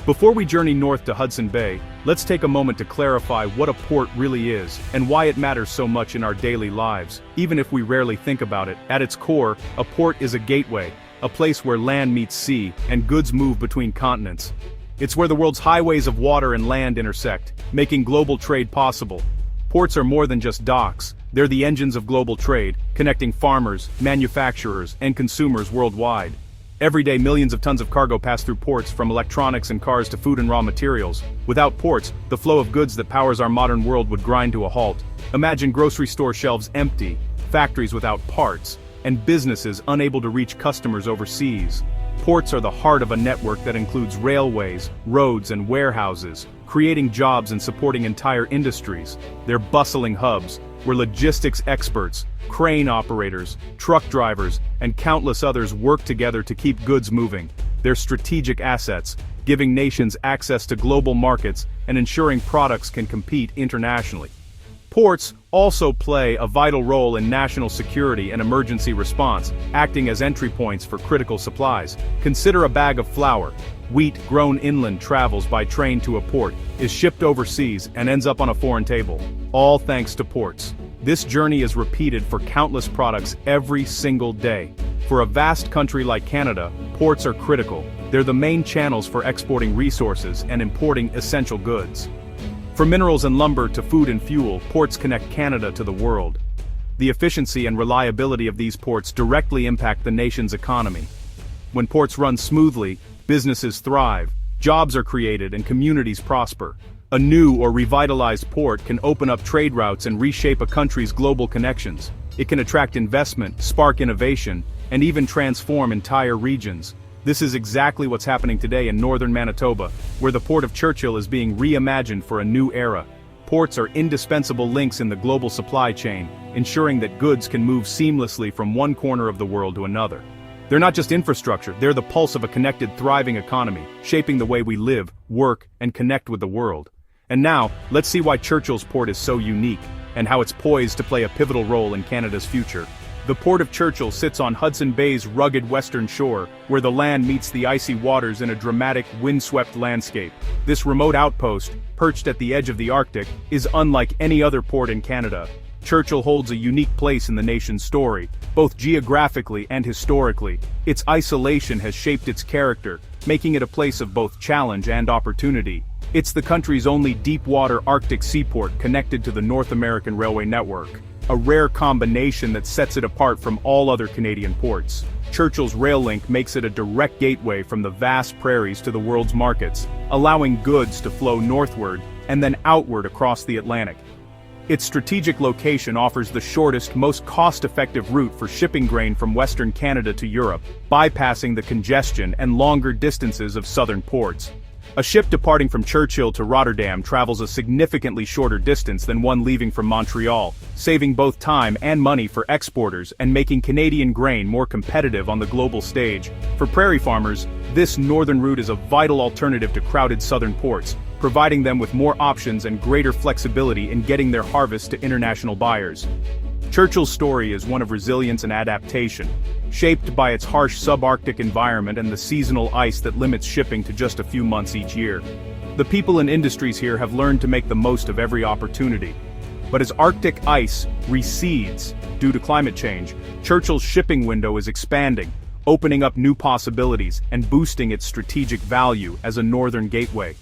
Before we journey north to Hudson Bay, let's take a moment to clarify what a port really is and why it matters so much in our daily lives, even if we rarely think about it. At its core, a port is a gateway, a place where land meets sea and goods move between continents. It's where the world's highways of water and land intersect, making global trade possible. Ports are more than just docks, they're the engines of global trade, connecting farmers, manufacturers, and consumers worldwide. Every day millions of tons of cargo pass through ports, from electronics and cars to food and raw materials. Without ports, the flow of goods that powers our modern world would grind to a halt. Imagine grocery store shelves empty, factories without parts, and businesses unable to reach customers overseas. Ports are the heart of a network that includes railways, roads, and warehouses, creating jobs and supporting entire industries. They're bustling hubs, where logistics experts, crane operators, truck drivers, and countless others work together to keep goods moving. They're strategic assets, giving nations access to global markets and ensuring products can compete internationally. Ports also play a vital role in national security and emergency response, acting as entry points for critical supplies. Consider a bag of flour. Wheat grown inland travels by train to a port, is shipped overseas, and ends up on a foreign table. All thanks to ports. This journey is repeated for countless products every single day. For a vast country like Canada, ports are critical. They're the main channels for exporting resources and importing essential goods. From minerals and lumber to food and fuel, ports connect Canada to the world. The efficiency and reliability of these ports directly impact the nation's economy. When ports run smoothly, businesses thrive, jobs are created, and communities prosper. A new or revitalized port can open up trade routes and reshape a country's global connections. It can attract investment, spark innovation, and even transform entire regions. This is exactly what's happening today in northern Manitoba, where the Port of Churchill is being reimagined for a new era. Ports are indispensable links in the global supply chain, ensuring that goods can move seamlessly from one corner of the world to another. They're not just infrastructure, they're the pulse of a connected, thriving economy, shaping the way we live, work, and connect with the world. And now, let's see why Churchill's port is so unique, and how it's poised to play a pivotal role in Canada's future. The Port of Churchill sits on Hudson Bay's rugged western shore, where the land meets the icy waters in a dramatic, windswept landscape. This remote outpost, perched at the edge of the Arctic, is unlike any other port in Canada. Churchill holds a unique place in the nation's story, both geographically and historically. Its isolation has shaped its character, making it a place of both challenge and opportunity. It's the country's only deep-water Arctic seaport connected to the North American railway network, a rare combination that sets it apart from all other Canadian ports. Churchill's rail link makes it a direct gateway from the vast prairies to the world's markets, allowing goods to flow northward and then outward across the Atlantic. Its strategic location offers the shortest, most cost-effective route for shipping grain from Western Canada to Europe, bypassing the congestion and longer distances of southern ports. A ship departing from Churchill to Rotterdam travels a significantly shorter distance than one leaving from Montreal, saving both time and money for exporters and making Canadian grain more competitive on the global stage. For prairie farmers, this northern route is a vital alternative to crowded southern ports, providing them with more options and greater flexibility in getting their harvest to international buyers. Churchill's story is one of resilience and adaptation, shaped by its harsh subarctic environment and the seasonal ice that limits shipping to just a few months each year. The people and industries here have learned to make the most of every opportunity. But as Arctic ice recedes due to climate change, Churchill's shipping window is expanding, opening up new possibilities and boosting its strategic value as a northern gateway.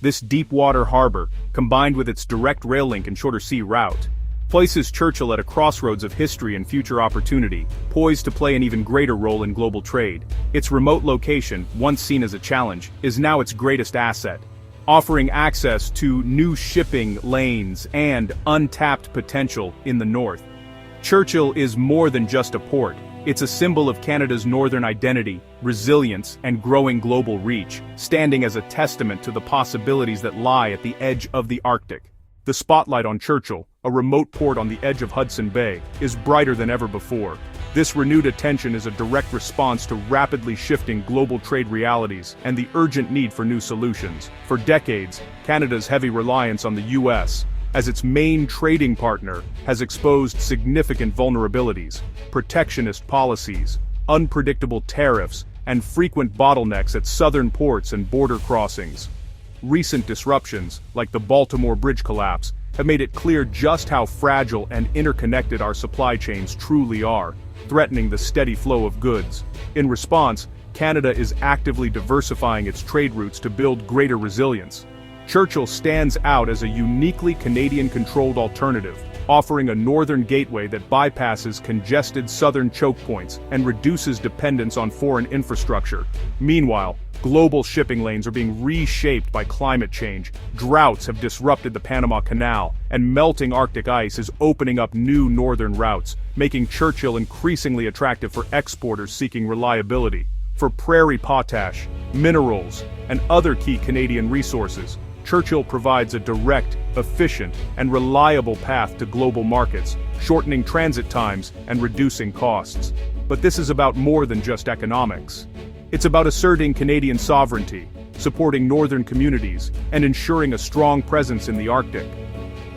This deep-water harbor, combined with its direct rail link and shorter sea route, places Churchill at a crossroads of history and future opportunity, poised to play an even greater role in global trade. Its remote location, once seen as a challenge, is now its greatest asset, offering access to new shipping lanes and untapped potential in the north. Churchill is more than just a port. It's a symbol of Canada's northern identity, resilience, and growing global reach, standing as a testament to the possibilities that lie at the edge of the Arctic. The spotlight on Churchill, a remote port on the edge of Hudson Bay, is brighter than ever before. This renewed attention is a direct response to rapidly shifting global trade realities and the urgent need for new solutions. For decades, Canada's heavy reliance on the U.S. as its main trading partner has exposed significant vulnerabilities. Protectionist policies, unpredictable tariffs, and frequent bottlenecks at southern ports and border crossings. Recent disruptions, like the Baltimore Bridge collapse, have made it clear just how fragile and interconnected our supply chains truly are, threatening the steady flow of goods. In response, Canada is actively diversifying its trade routes to build greater resilience. Churchill stands out as a uniquely Canadian-controlled alternative, offering a northern gateway that bypasses congested southern choke points and reduces dependence on foreign infrastructure. Meanwhile, global shipping lanes are being reshaped by climate change, droughts have disrupted the Panama Canal, and melting Arctic ice is opening up new northern routes, making Churchill increasingly attractive for exporters seeking reliability. For prairie potash, minerals, and other key Canadian resources, Churchill provides a direct, efficient, and reliable path to global markets, shortening transit times and reducing costs. But this is about more than just economics. It's about asserting Canadian sovereignty, supporting northern communities, and ensuring a strong presence in the Arctic.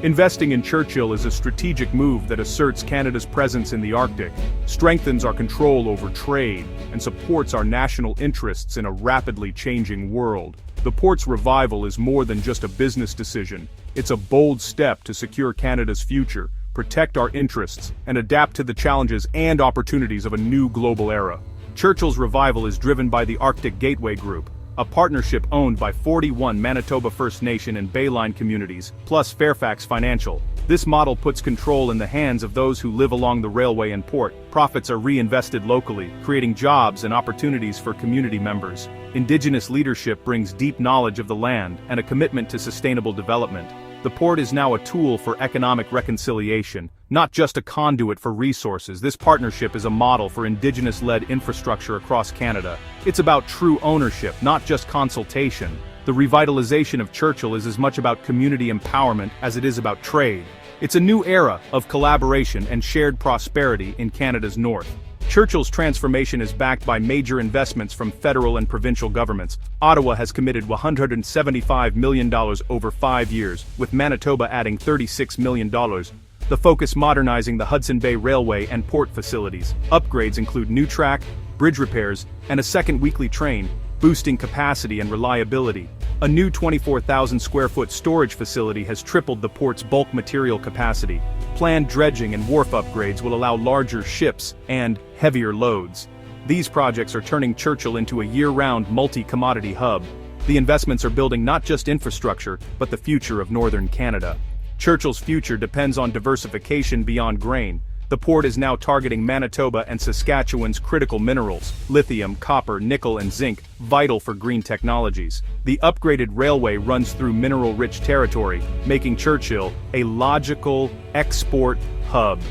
Investing in Churchill is a strategic move that asserts Canada's presence in the Arctic, strengthens our control over trade, and supports our national interests in a rapidly changing world. The port's revival is more than just a business decision. It's a bold step to secure Canada's future, protect our interests, and adapt to the challenges and opportunities of a new global era. Churchill's revival is driven by the Arctic Gateway Group, a partnership owned by 41 Manitoba First Nation and Bayline communities, plus Fairfax Financial. This model puts control in the hands of those who live along the railway and port. Profits are reinvested locally, creating jobs and opportunities for community members. Indigenous leadership brings deep knowledge of the land and a commitment to sustainable development. The port is now a tool for economic reconciliation, not just a conduit for resources. This partnership is a model for Indigenous-led infrastructure across Canada. It's about true ownership, not just consultation. The revitalization of Churchill is as much about community empowerment as it is about trade. It's a new era of collaboration and shared prosperity in Canada's north. Churchill's transformation is backed by major investments from federal and provincial governments. Ottawa has committed $175 million over 5 years, with Manitoba adding $36 million. The focus modernizing the Hudson Bay Railway and port facilities. Upgrades include new track, bridge repairs, and a second weekly train, boosting capacity and reliability. A new 24,000-square-foot storage facility has tripled the port's bulk material capacity. Planned dredging and wharf upgrades will allow larger ships and heavier loads. These projects are turning Churchill into a year-round multi-commodity hub. The investments are building not just infrastructure, but the future of northern Canada. Churchill's future depends on diversification beyond grain. The port is now targeting Manitoba and Saskatchewan's critical minerals, lithium, copper, nickel, and zinc, vital for green technologies. The upgraded railway runs through mineral-rich territory, making Churchill a logical export hub.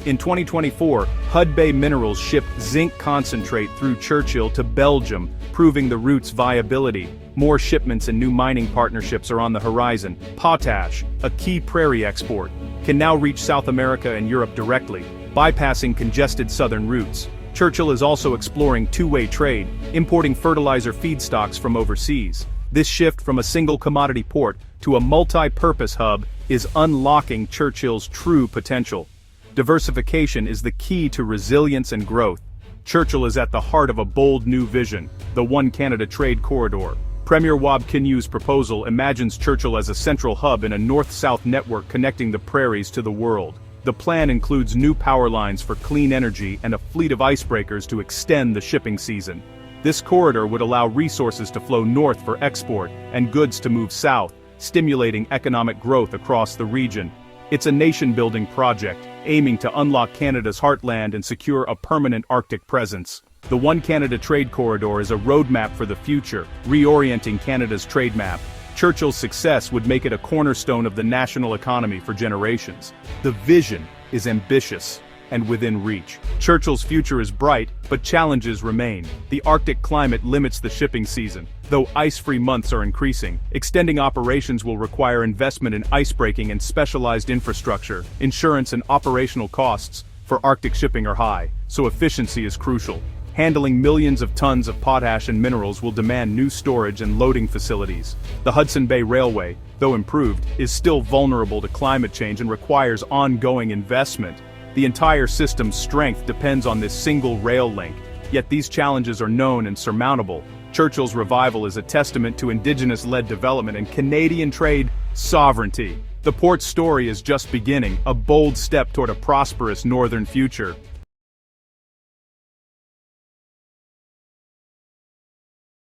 In 2024, Hudson Bay Minerals shipped zinc concentrate through Churchill to Belgium, proving the route's viability. More shipments and new mining partnerships are on the horizon. Potash, a key prairie export, can now reach South America and Europe directly, bypassing congested southern routes. Churchill is also exploring two-way trade, importing fertilizer feedstocks from overseas. This shift from a single commodity port to a multi-purpose hub is unlocking Churchill's true potential. Diversification is the key to resilience and growth. Churchill is at the heart of a bold new vision, the One Canada Trade Corridor. Premier Wab Kinyu's proposal imagines Churchill as a central hub in a north-south network connecting the prairies to the world. The plan includes new power lines for clean energy and a fleet of icebreakers to extend the shipping season. This corridor would allow resources to flow north for export and goods to move south, stimulating economic growth across the region. It's a nation-building project, aiming to unlock Canada's heartland and secure a permanent Arctic presence. The One Canada Trade Corridor is a roadmap for the future, reorienting Canada's trade map. Churchill's success would make it a cornerstone of the national economy for generations. The vision is ambitious and within reach. Churchill's future is bright, but challenges remain. The Arctic climate limits the shipping season. Though ice-free months are increasing, extending operations will require investment in icebreaking and specialized infrastructure. Insurance and operational costs for Arctic shipping are high, so efficiency is crucial. Handling millions of tons of potash and minerals will demand new storage and loading facilities. The Hudson Bay Railway, though improved, is still vulnerable to climate change and requires ongoing investment. The entire system's strength depends on this single rail link. Yet these challenges are known and surmountable. Churchill's revival is a testament to Indigenous-led development and Canadian trade sovereignty. The port's story is just beginning, a bold step toward a prosperous northern future.